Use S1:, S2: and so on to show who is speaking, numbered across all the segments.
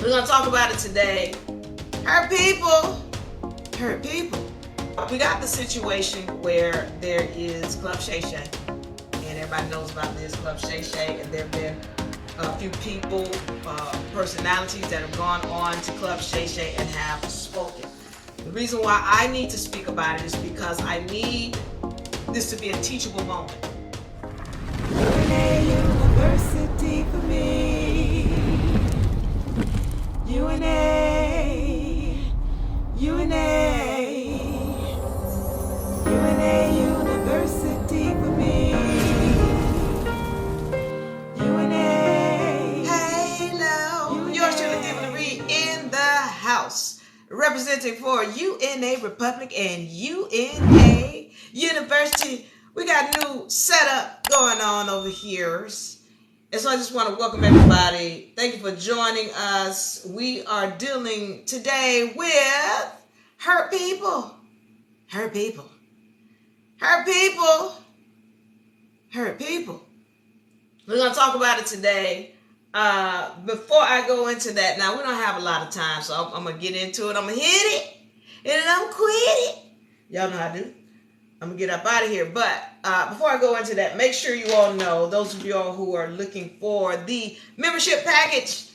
S1: We're going to talk about it today. Hurt people. Hurt people. We got the situation where there is Club Shay Shay. And everybody knows about this Club Shay Shay. And there have been a few people, personalities that have gone on to Club Shay Shay and have spoken. The reason why I need to speak about it is because I need this to be a teachable moment.
S2: UNARepublic for me. UNARepublic for me.
S1: Hello, yours truly, Stephen Reed in the house, representing for UNARepublic and UNA University. We got a new setup going on over here. And so I just want to welcome everybody. Thank you for joining us. We are dealing today with hurt people. Hurt people. Hurt people. Hurt people. We're going to talk about it today. Before I go into that, now we don't have a lot of time, so I'm going to get into it. I'm going to hit it, and then I'm going to quit it. Y'all know how I do. I'm going to get up out of here. But before I go into that, make sure you all know, those of y'all who are looking for the membership package,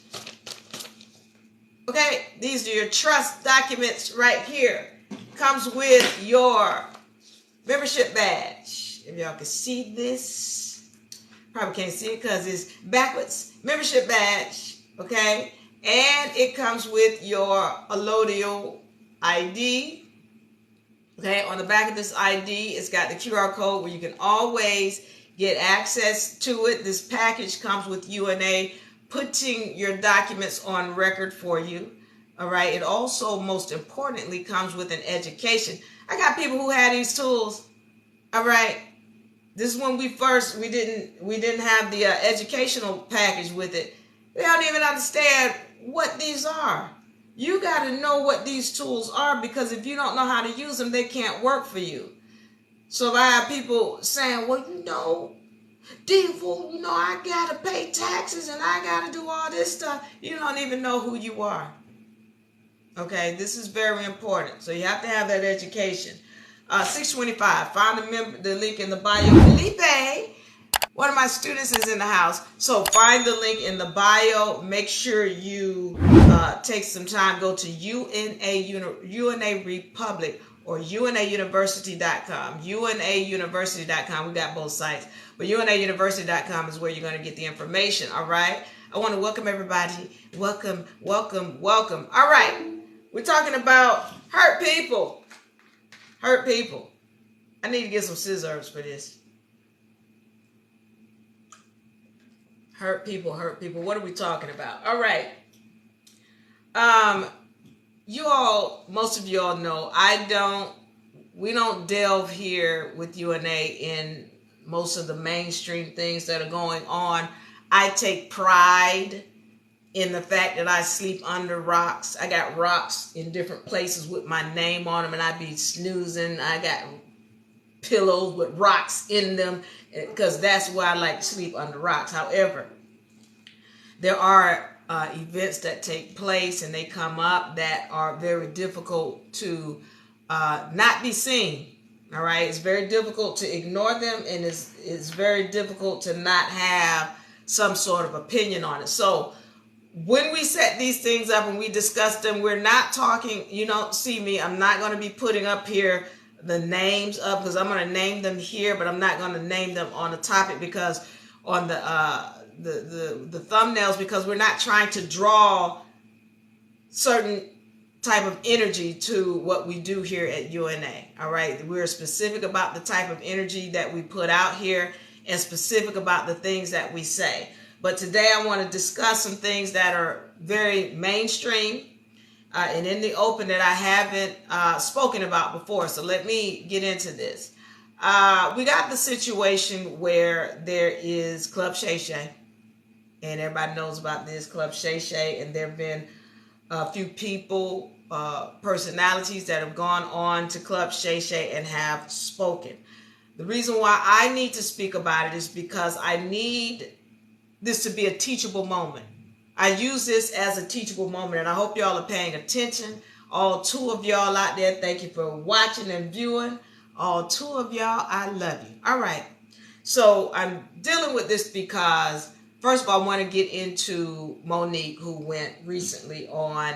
S1: okay, these are your trust documents right here. Comes with your membership badge. If y'all can see this, probably can't see it because it's backwards. Membership badge, okay? And it comes with your allodial ID. Okay, on the back of this ID, it's got the QR code where you can always get access to it. This package comes with UNA putting your documents on record for you. All right, it also, most importantly, comes with an education. I got people who had these tools. All right, this is when we didn't have the educational package with it. They don't even understand what these are. You got to know what these tools are, because if you don't know how to use them, they can't work for you. So if I have people saying, well, Diva, I got to pay taxes and I got to do all this stuff. You don't even know who you are. Okay, this is very important. So you have to have that education. 625, find the link in the bio. Felipe, one of my students, is in the house. So find the link in the bio. Make sure you take some time. Go to UNARepublic or UNAUniversity.com. UNAUniversity.com. We got both sites. But UNAUniversity.com is where you're going to get the information. All right. I want to welcome everybody. Welcome, welcome, welcome. All right. We're talking about hurt people. Hurt people. I need to get some scissors for this. Hurt people, hurt people. What are we talking about? All right. Most of you all know, we don't delve here with UNA in most of the mainstream things that are going on. I take pride in the fact that I sleep under rocks. I got rocks in different places with my name on them, and I be snoozing. I got pillows with rocks in them, because that's why I like to sleep under rocks. However, there are events that take place and they come up that are very difficult to not be seen. All right, it's very difficult to ignore them, and it's very difficult to not have some sort of opinion on it. So when we set these things up and we discuss them, we're not talking, you don't see me, I'm not going to be putting up here the names up, because I'm going to name them here, but I'm not going to name them on the topic, because on the thumbnails, because we're not trying to draw certain type of energy to what we do here at UNA. All right, we're specific about the type of energy that we put out here, and specific about the things that we say. But today I want to discuss some things that are very mainstream and in the open that I haven't spoken about before. So let me get into this. We got the situation where there is Club Shay Shay, and everybody knows about this Club Shay Shay, and there have been a few people, personalities that have gone on to Club Shay Shay and have spoken. The reason why I need to speak about it is because I need this to be a teachable moment. I use this as a teachable moment, and I hope y'all are paying attention. All 2 of y'all out there, thank you for watching and viewing. All 2 of y'all, I love you. All right. So I'm dealing with this because, first of all, I want to get into Monique, who went recently on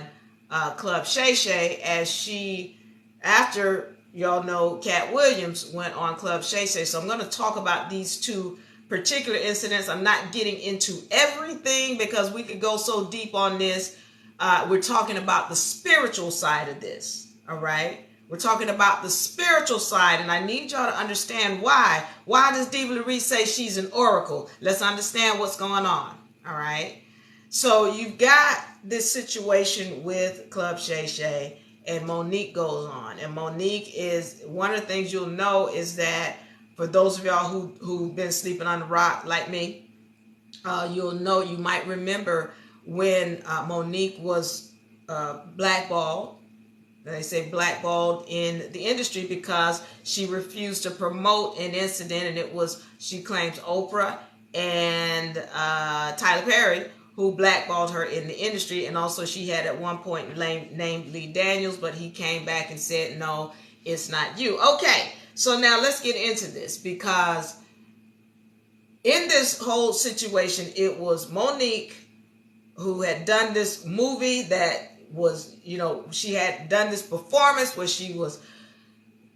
S1: Club Shay Shay, as she, after y'all know, Cat Williams went on Club Shay Shay. So I'm going to talk about these 2 particular incidents. I'm not getting into everything because we could go so deep on this. We're talking about the spiritual side of this. All right. We're talking about the spiritual side, and I need y'all to understand why. Why does Diva Laree say she's an oracle? Let's understand what's going on. All right. So you've got this situation with Club Shay Shay, and Monique goes on. And Monique is, one of the things you'll know is that, for those of y'all who've been sleeping on the rock like me, you'll know, you might remember when Monique was blackballed. They say blackballed in the industry because she refused to promote an incident, and it was, she claims, Oprah and Tyler Perry who blackballed her in the industry. And also she had at one point named Lee Daniels, but he came back and said, no, it's not you. Okay, so now let's get into this, because in this whole situation, it was Monique who had done this movie that was, you know, she had done this performance where she was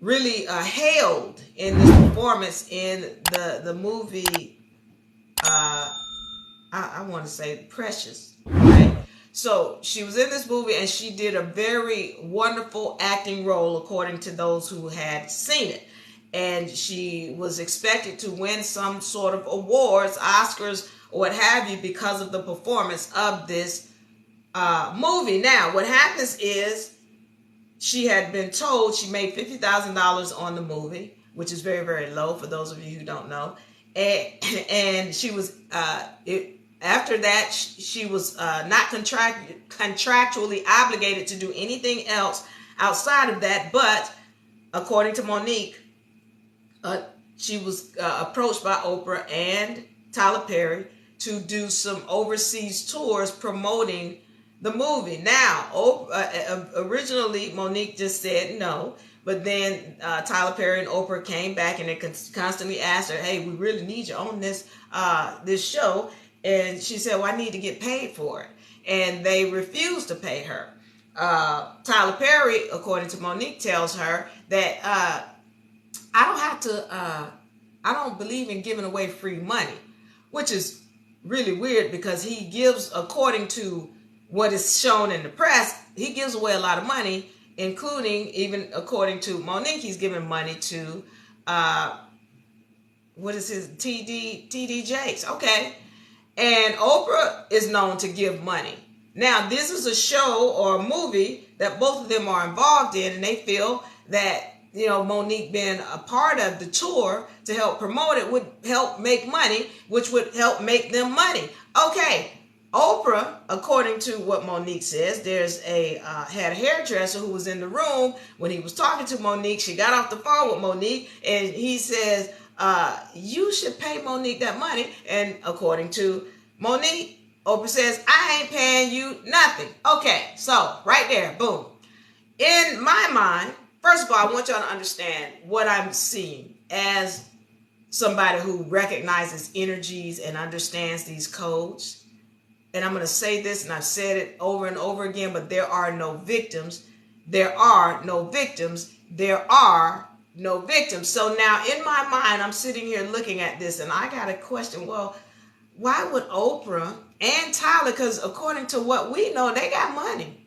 S1: really hailed in this performance in the movie, I want to say Precious, right? So she was in this movie and she did a very wonderful acting role according to those who had seen it. And she was expected to win some sort of awards, Oscars, or what have you, because of the performance of this movie. Now, what happens is she had been told she made $50,000 on the movie, which is very, very low for those of you who don't know. And she was, after that, she was not contractually obligated to do anything else outside of that. But according to Monique, she was approached by Oprah and Tyler Perry to do some overseas tours promoting the movie. Now, originally Monique just said no, but then Tyler Perry and Oprah came back and they constantly asked her, "Hey, we really need you on this show," and she said, "Well, I need to get paid for it," and they refused to pay her. Tyler Perry, according to Monique, tells her that I don't believe in giving away free money, which is really weird because he gives, according to what is shown in the press, he gives away a lot of money, including, even according to Monique, he's giving money to, what is his, TD Jakes, okay? And Oprah is known to give money. Now, this is a show or a movie that both of them are involved in, and they feel that, you know, Monique being a part of the tour to help promote it would help make money, which would help make them money. Okay, Oprah, according to what Monique says, there's had a hairdresser who was in the room when he was talking to Monique. She got off the phone with Monique, and he says, you should pay Monique that money. And according to Monique, Oprah says, I ain't paying you nothing. Okay, so right there, boom. In my mind, first of all, I want y'all to understand what I'm seeing as somebody who recognizes energies and understands these codes. And I'm going to say this, and I've said it over and over again, but there are no victims. There are no victims. There are no victims. So now in my mind, I'm sitting here looking at this, and I got a question. Well, why would Oprah and Tyler, because according to what we know, they got money.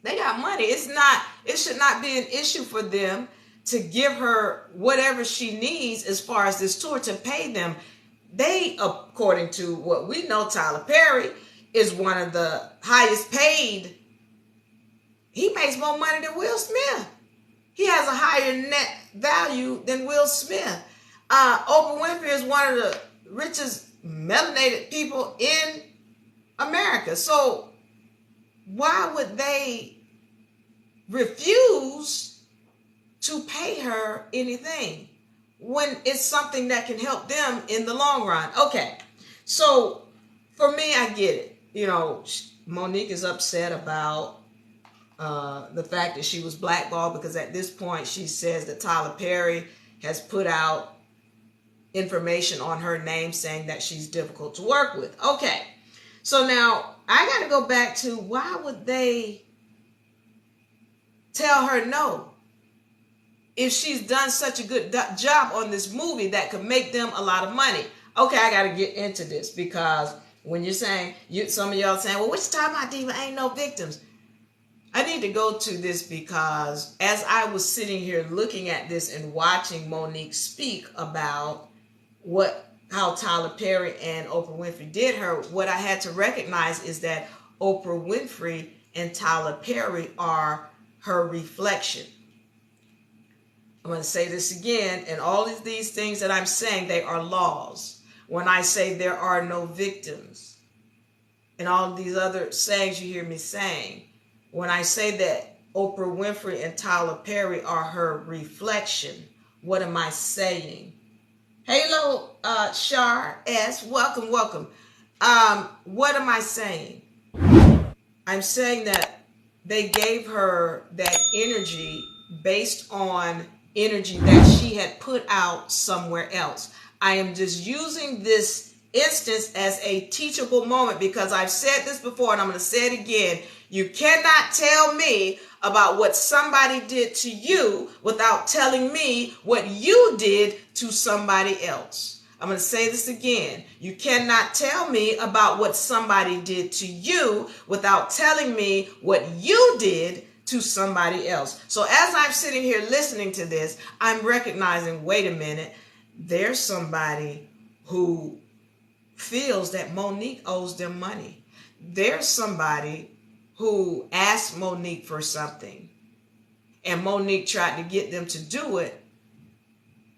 S1: They got money. It should not be an issue for them to give her whatever she needs as far as this tour, to pay them. They, according to what we know, Tyler Perry is one of the highest paid. He makes more money than Will Smith. He has a higher net value than Will Smith. Oprah Winfrey is one of the richest melanated people in America. So why would they refuse to pay her anything when it's something that can help them in the long run? Okay, so for me, I get it. Monique is upset about the fact that she was blackballed, because at this point she says that Tyler Perry has put out information on her name saying that she's difficult to work with. Okay, so now I got to go back to, why would they tell her no if she's done such a good job on this movie that could make them a lot of money? Okay, I got to get into this, because when you're saying, some of y'all saying, well, which time my diva ain't no victims? I need to go to this, because as I was sitting here looking at this and watching Monique speak about how Tyler Perry and Oprah Winfrey did her, what I had to recognize is that Oprah Winfrey and Tyler Perry are her reflection. I'm going to say this again, and all of these things that I'm saying, they are laws. When I say there are no victims, and all of these other sayings you hear me saying, when I say that Oprah Winfrey and Tyler Perry are her reflection, what am I saying? Hello, Shar S. Welcome. What am I saying? I'm saying that they gave her that energy based on energy that she had put out somewhere else. I am just using this instance as a teachable moment, because I've said this before and I'm going to say it again. You cannot tell me about what somebody did to you without telling me what you did to somebody else. I'm going to say this again. You cannot tell me about what somebody did to you without telling me what you did to somebody else. So as I'm sitting here listening to this, I'm recognizing, wait a minute, there's somebody who feels that Monique owes them money. There's somebody who asked Monique for something, and Monique tried to get them to do it,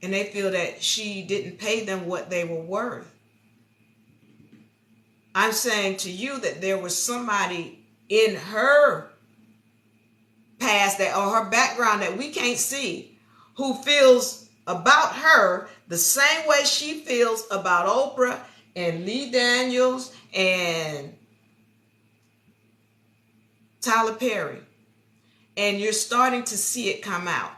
S1: and they feel that she didn't pay them what they were worth. I'm saying to you that there was somebody in her past or her background that we can't see, who feels about her the same way she feels about Oprah and Lee Daniels and Tyler Perry. And you're starting to see it come out.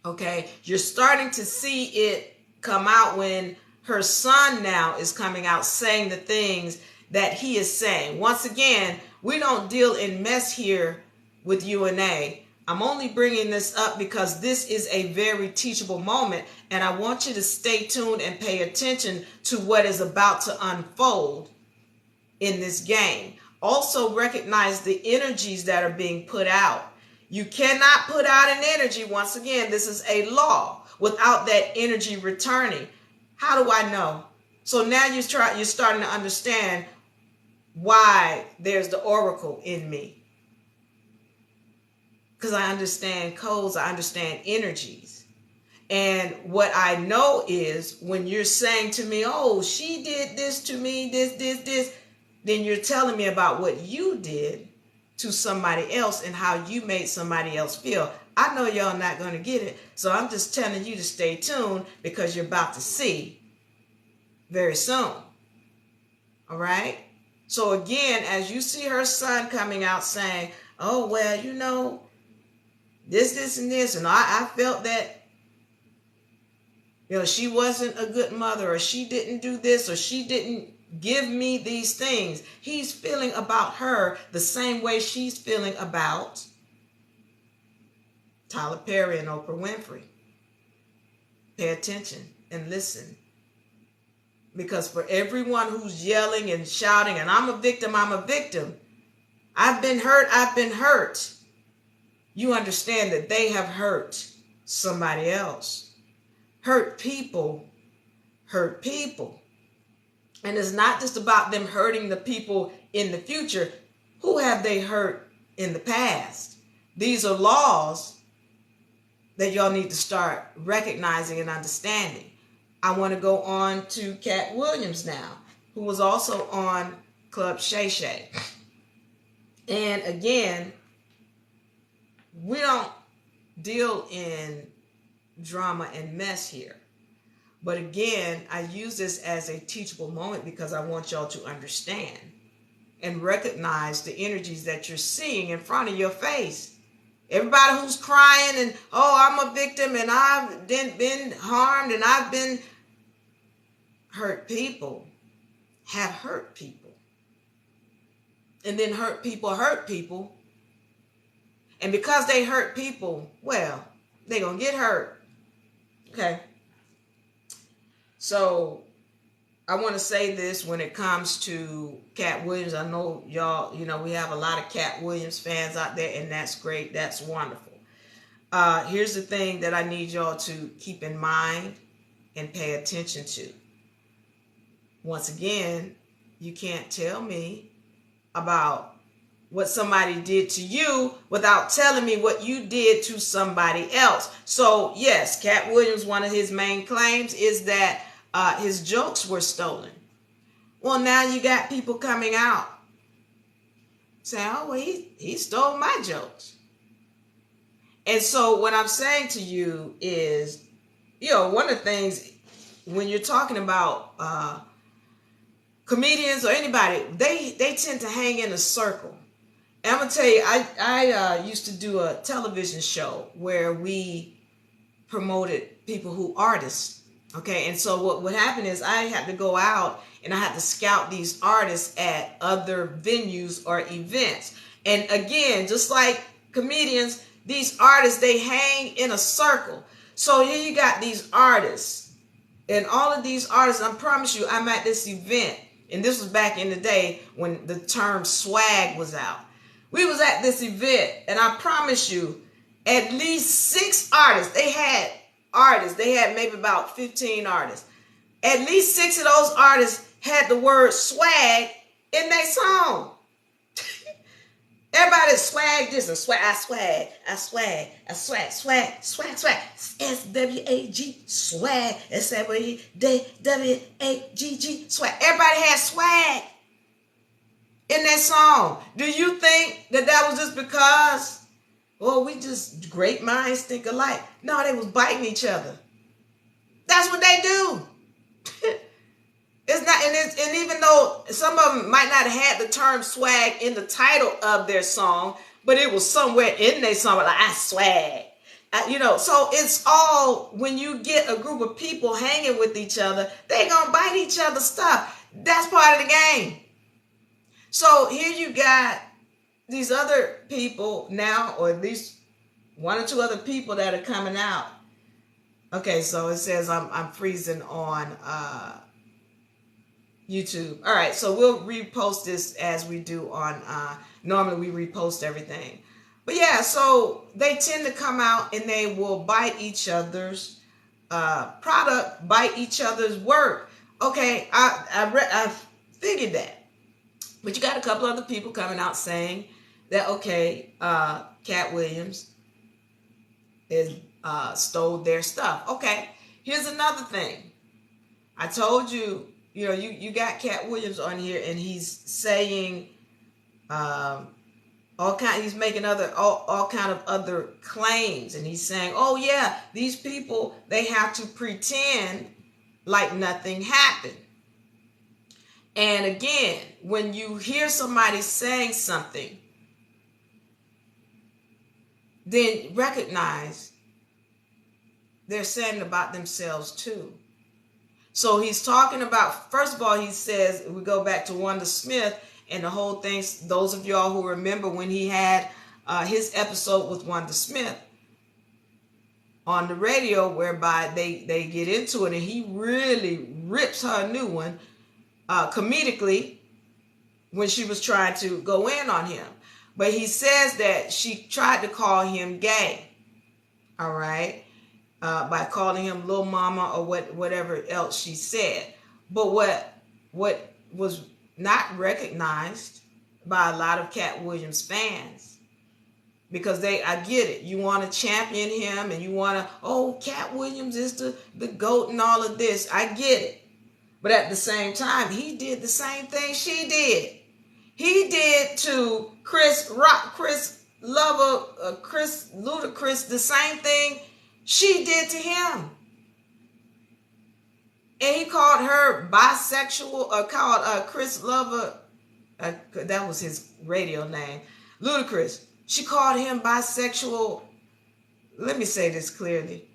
S1: Okay? You're starting to see it come out when her son now is coming out saying the things that he is saying. Once again, we don't deal in mess here with UNA. I'm only bringing this up because this is a very teachable moment, and I want you to stay tuned and pay attention to what is about to unfold in this game. Also recognize the energies that are being put out. You cannot put out an energy, once again, this is a law, without that energy returning. How do I know? So now you're starting to understand why there's the oracle in me. Because I understand codes, I understand energies. And what I know is when you're saying to me, oh, she did this to me, this, then you're telling me about what you did to somebody else and how you made somebody else feel. I know y'all not going to get it, so I'm just telling you to stay tuned, because you're about to see very soon. All right? So again, as you see her son coming out saying, oh, well, you know, this, and this, and I felt that, you know, she wasn't a good mother, or she didn't do this, or she didn't give me these things. He's feeling about her the same way she's feeling about Tyler Perry and Oprah Winfrey. Pay attention and listen. Because for everyone who's yelling and shouting, and I'm a victim, I've been hurt, you understand that they have hurt somebody else. Hurt people. And it's not just about them hurting the people in the future. Who have they hurt in the past? These are laws that y'all need to start recognizing and understanding. I want to go on to Cat Williams now, who was also on Club Shay Shay. And again, we don't deal in drama and mess here. But again, I use this as a teachable moment because I want y'all to understand. and recognize the energies that you're seeing in front of your face. Everybody who's crying and, oh, I'm a victim and I've been harmed and I've been hurt people have hurt people. And then hurt people. And because they hurt people, well, they're going to get hurt. Okay. So I want to say this when it comes to Cat Williams. I know y'all, we have a lot of Cat Williams fans out there, and that's great. That's wonderful. Here's the thing that I need y'all to keep in mind and pay attention to. Once again, you can't tell me about what somebody did to you without telling me what you did to somebody else. So yes, Cat Williams, one of his main claims is that his jokes were stolen. Well, now you got people coming out saying, oh, well, he stole my jokes. And so what I'm saying to you is, one of the things when you're talking about comedians or anybody, they tend to hang in a circle. And I'm going to tell you, I used to do a television show where we promoted people who artists. Okay, and so what would happen is I had to go out and I had to scout these artists at other venues or events. And again, just like comedians, these artists, they hang in a circle. So here you got these artists, and all of these artists, I promise you, I'm at this event, and this was back in the day when the term swag was out. We was at this event, and I promise you, at least 6 artists, they had maybe about 15 artists. At least 6 of those artists had the word swag in their song. Everybody swag this and swag, I swag. SWAG, swag, SWAG, swag. Everybody had swag in that song. Do you think that was just because, we just great minds think alike? No, they was biting each other. That's what they do. It's not, and even though some of them might not have had the term swag in the title of their song, but it was somewhere in their song, like I swag. So it's all, when you get a group of people hanging with each other, they're gonna bite each other's stuff. That's part of the game. So here you got these other people now, or at least 1 or 2 other people that are coming out. Okay, so it says I'm freezing on YouTube. All right, so we'll repost this as we do on, normally we repost everything. But yeah, so they tend to come out and they will bite each other's product, bite each other's work. Okay, I figured that. But you got a couple other people coming out saying that, okay, Cat Williams is stole their stuff. Okay, here's another thing. I told you, you got Cat Williams on here, and he's saying he's making all kind of other claims, and he's saying, oh yeah, these people, they have to pretend like nothing happened. And again, when you hear somebody saying something, then recognize they're saying about themselves too. So he's talking about, first of all, he says, we go back to Wanda Smith and the whole thing. Those of y'all who remember when he had his episode with Wanda Smith on the radio, whereby they get into it and he really rips her a new one comedically when she was trying to go in on him. But he says that she tried to call him gay, all right, by calling him little mama or whatever else she said. But what was not recognized by a lot of Cat Williams fans, because I get it. You want to champion him and you want to, Cat Williams is the GOAT and all of this. I get it. But at the same time, he did the same thing she did. He did to Chris Ludacris the same thing she did to him. And he called her bisexual, or called Chris Lover That was his radio name. Ludacris. She called him bisexual. Let me say this clearly.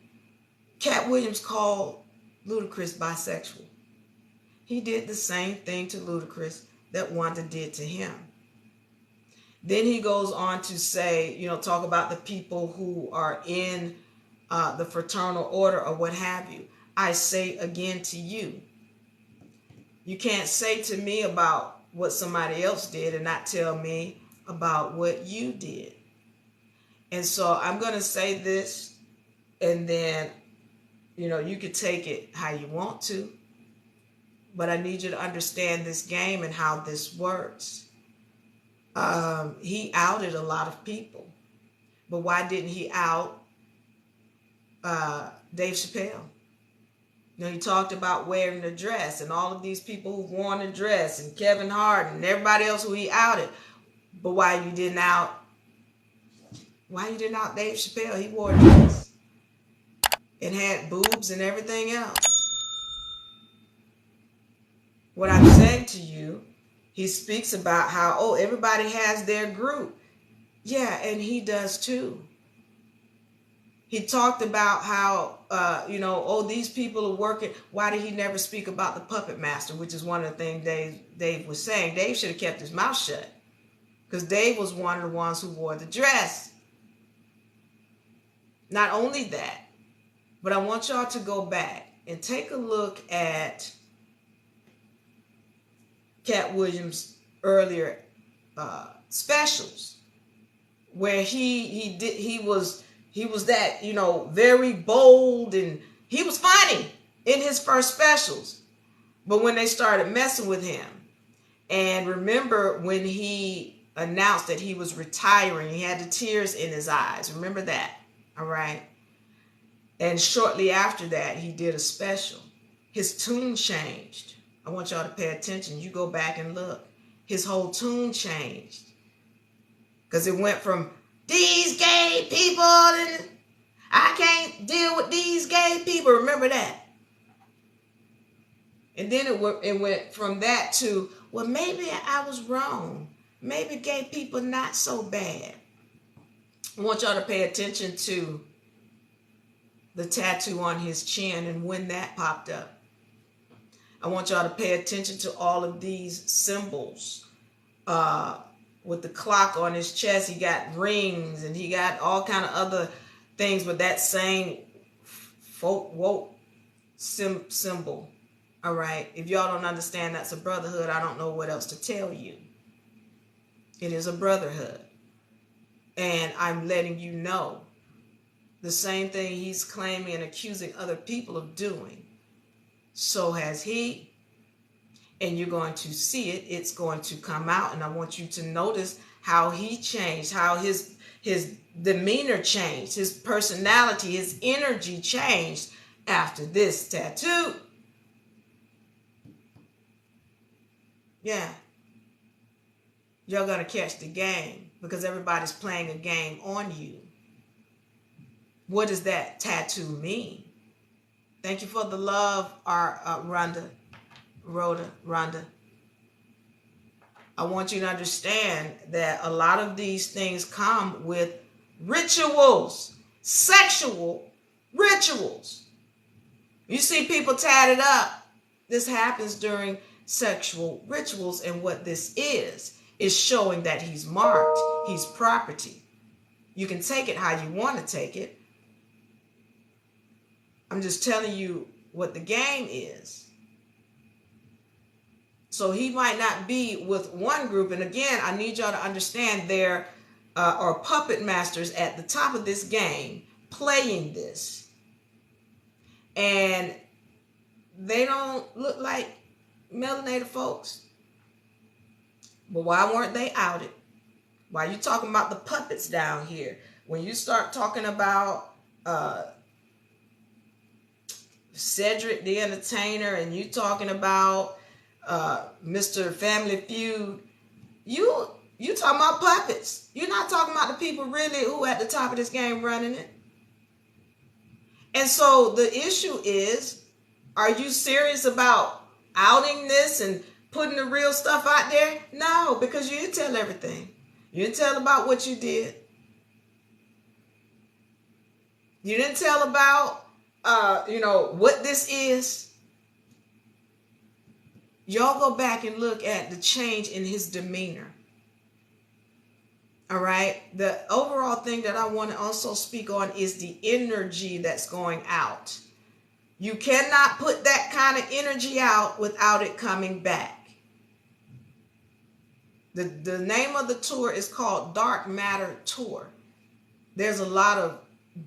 S1: Cat Williams called Ludacris bisexual. He did the same thing to Ludacris that Wanda did to him. Then he goes on to say, talk about the people who are in the fraternal order or what have you. I say again to you, you can't say to me about what somebody else did and not tell me about what you did. And so I'm going to say this, and then, you could take it how you want to, but I need you to understand this game and how this works. He outed a lot of people, but why didn't he out Dave Chappelle? He talked about wearing a dress and all of these people who've worn a dress and Kevin Hart and everybody else who he outed. But why you didn't out Dave Chappelle? He wore a dress and had boobs and everything else. What I'm saying to you, he speaks about how, everybody has their group. Yeah, and he does too. He talked about how, these people are working. Why did he never speak about the puppet master, which is one of the things Dave was saying? Dave should have kept his mouth shut because Dave was one of the ones who wore the dress. Not only that, but I want y'all to go back and take a look at Cat Williams' earlier specials, where he was that, very bold, and he was funny in his first specials. But when they started messing with him, and remember when he announced that he was retiring, he had the tears in his eyes. Remember that, all right? And shortly after that, he did a special. His tune changed. I want y'all to pay attention. You go back and look. His whole tune changed. Because it went from, these gay people, and I can't deal with these gay people. Remember that? And then it went from that to, well, maybe I was wrong. Maybe gay people not so bad. I want y'all to pay attention to the tattoo on his chin and when that popped up. I want y'all to pay attention to all of these symbols. With the clock on his chest, he got rings and he got all kind of other things with that same woke symbol. All right. If y'all don't understand that's a brotherhood, I don't know what else to tell you. It is a brotherhood. And I'm letting you know the same thing he's claiming and accusing other people of doing. So has he. And you're going to see it. It's going to come out. And I want you to notice how he changed, how his demeanor changed, his personality, his energy changed after this tattoo. Yeah. You're going to catch the game because everybody's playing a game on you. What does that tattoo mean? Thank you for the love, Rhonda. I want you to understand that a lot of these things come with rituals, sexual rituals. You see people tatted up. This happens during sexual rituals, and what this is showing that he's marked, he's property. You can take it how you want to take it. I'm just telling you what the game is. So he might not be with one group. And again, I need y'all to understand there are puppet masters at the top of this game playing this. And they don't look like melanated folks. But why weren't they outed? Why are you talking about the puppets down here? When you start talking about Cedric the Entertainer and you talking about Mr. Family Feud, you talking about puppets. You're not talking about the people really who at the top of this game running it. And so the issue is, are you serious about outing this and putting the real stuff out there? No, because you didn't tell everything. You didn't tell about what you did. You didn't tell about, what this is. Y'all go back and look at the change in his demeanor. All right. The overall thing that I want to also speak on is the energy that's going out. You cannot put that kind of energy out without it coming back. The name of the tour is called Dark Matter Tour. There's a lot of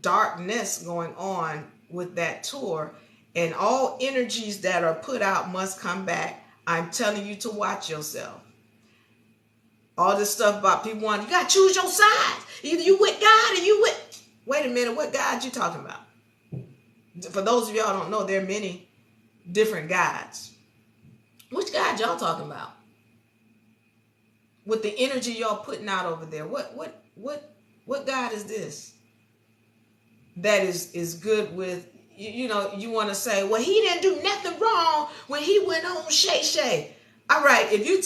S1: darkness going on with that tour, and all energies that are put out must come back. I'm telling you to watch yourself. All this stuff about people wanting, you got to choose your side. Either you with God or you with... Wait a minute, what God you talking about? For those of y'all don't know, there are many different gods. Which God y'all talking about? With the energy y'all putting out over there, what God is this? That is good with, you want to say, well, he didn't do nothing wrong when he went on Shay. All right, if you're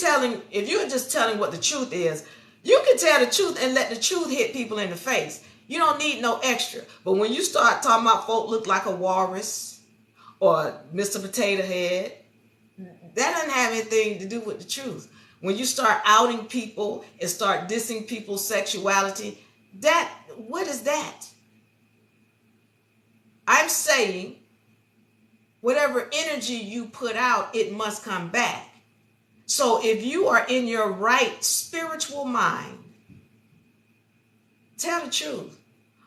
S1: just telling what the truth is, you can tell the truth and let the truth hit people in the face. You don't need no extra. But when you start talking about folk look like a walrus or Mr. Potato Head, that doesn't have anything to do with the truth. When you start outing people and start dissing people's sexuality, what is that? I'm saying whatever energy you put out, it must come back. So if you are in your right spiritual mind, tell the truth.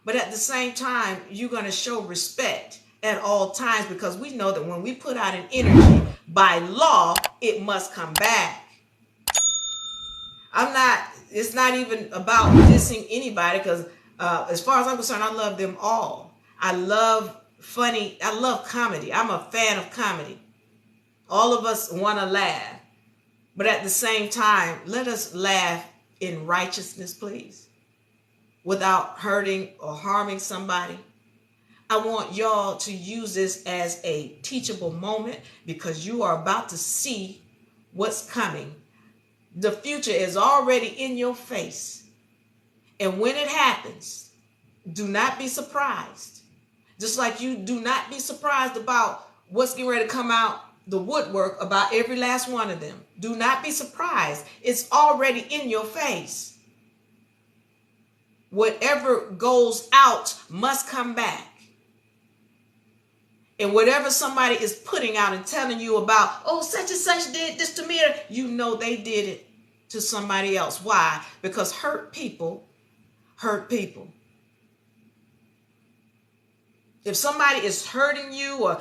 S1: But at the same time, you're going to show respect at all times, because we know that when we put out an energy, by law, it must come back. It's not even about dissing anybody, because as far as I'm concerned, I love them all. I love comedy. I'm a fan of comedy. All of us want to laugh. But at the same time, let us laugh in righteousness, please, without hurting or harming somebody. I want y'all to use this as a teachable moment, because you are about to see what's coming. The future is already in your face. And when it happens, do not be surprised. Just like you do not be surprised about what's getting ready to come out the woodwork about every last one of them. Do not be surprised. It's already in your face. Whatever goes out must come back. And whatever somebody is putting out and telling you about, oh, such and such did this to me, you know they did it to somebody else. Why? Because hurt people hurt people. If somebody is hurting you, or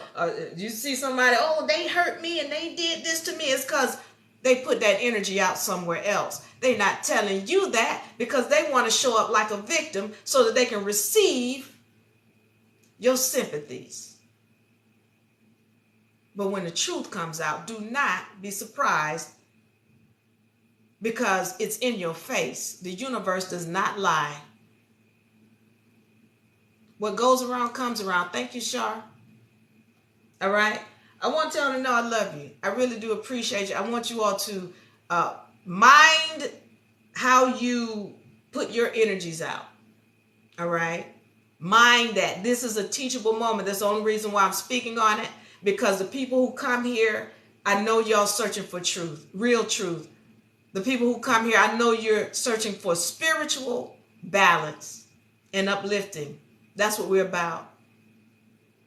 S1: you see somebody, oh, they hurt me and they did this to me, it's because they put that energy out somewhere else. They're not telling you that because they want to show up like a victim so that they can receive your sympathies. But when the truth comes out, do not be surprised, because it's in your face. The universe does not lie. What goes around comes around. Thank you, Shar. All right. I want y'all to know I love you. I really do appreciate you. I want you all to mind how you put your energies out. All right. Mind that. This is a teachable moment. That's the only reason why I'm speaking on it, because the people who come here, I know y'all searching for truth, real truth. The people who come here, I know you're searching for spiritual balance and uplifting. That's what we're about.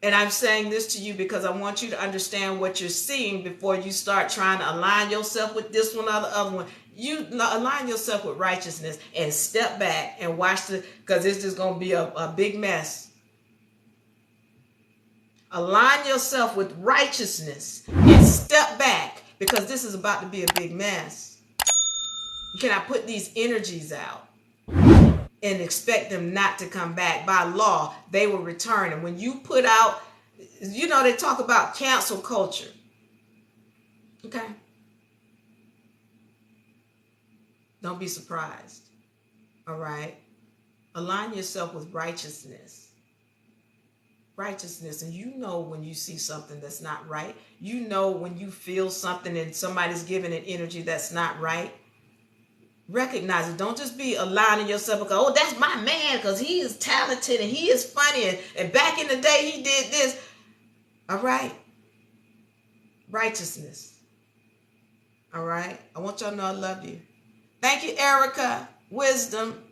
S1: And I'm saying this to you because I want you to understand what you're seeing before you start trying to align yourself with this one or the other one. You align yourself with righteousness and step back and watch because it's just going to be a big mess. Align yourself with righteousness and step back, because this is about to be a big mess. You cannot put these energies out and expect them not to come back. By law, they will return. And when you put out, they talk about cancel culture. Okay? Don't be surprised. All right? Align yourself with righteousness. righteousness. And you know when you see something that's not right. You know when you feel something and somebody's giving an energy that's not right. Recognize it. Don't just be aligning yourself because, oh, that's my man because he is talented and he is funny and back in the day he did this. All right. Righteousness. All right. I want y'all to know I love you. Thank you, Erica. Wisdom.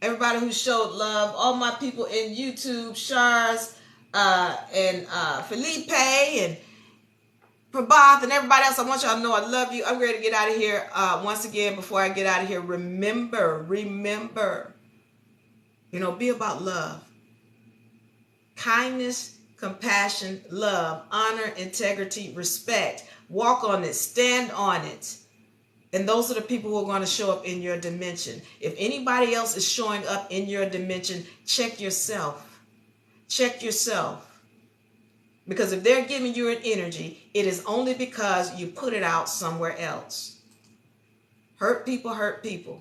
S1: Everybody who showed love. All my people in YouTube. Shars and Felipe and Prabhath and everybody else. I want y'all to know I love you. I'm ready to get out of here. Once again, before I get out of here, remember, be about love. Kindness, compassion, love, honor, integrity, respect. Walk on it. Stand on it. And those are the people who are going to show up in your dimension. If anybody else is showing up in your dimension, check yourself. Check yourself. Because if they're giving you an energy, it is only because you put it out somewhere else. Hurt people hurt people.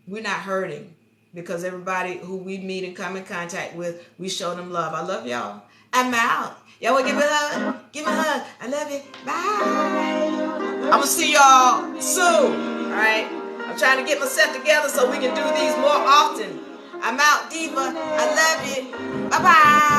S1: We're not hurting because everybody who we meet and come in contact with, we show them love. I love y'all. I'm out. Y'all want to give me a hug? Give me a hug. I love you. Bye. I'm going to see y'all soon. All right? I'm trying to get myself together so we can do these more often. I'm out, Diva. I love you. Bye-bye.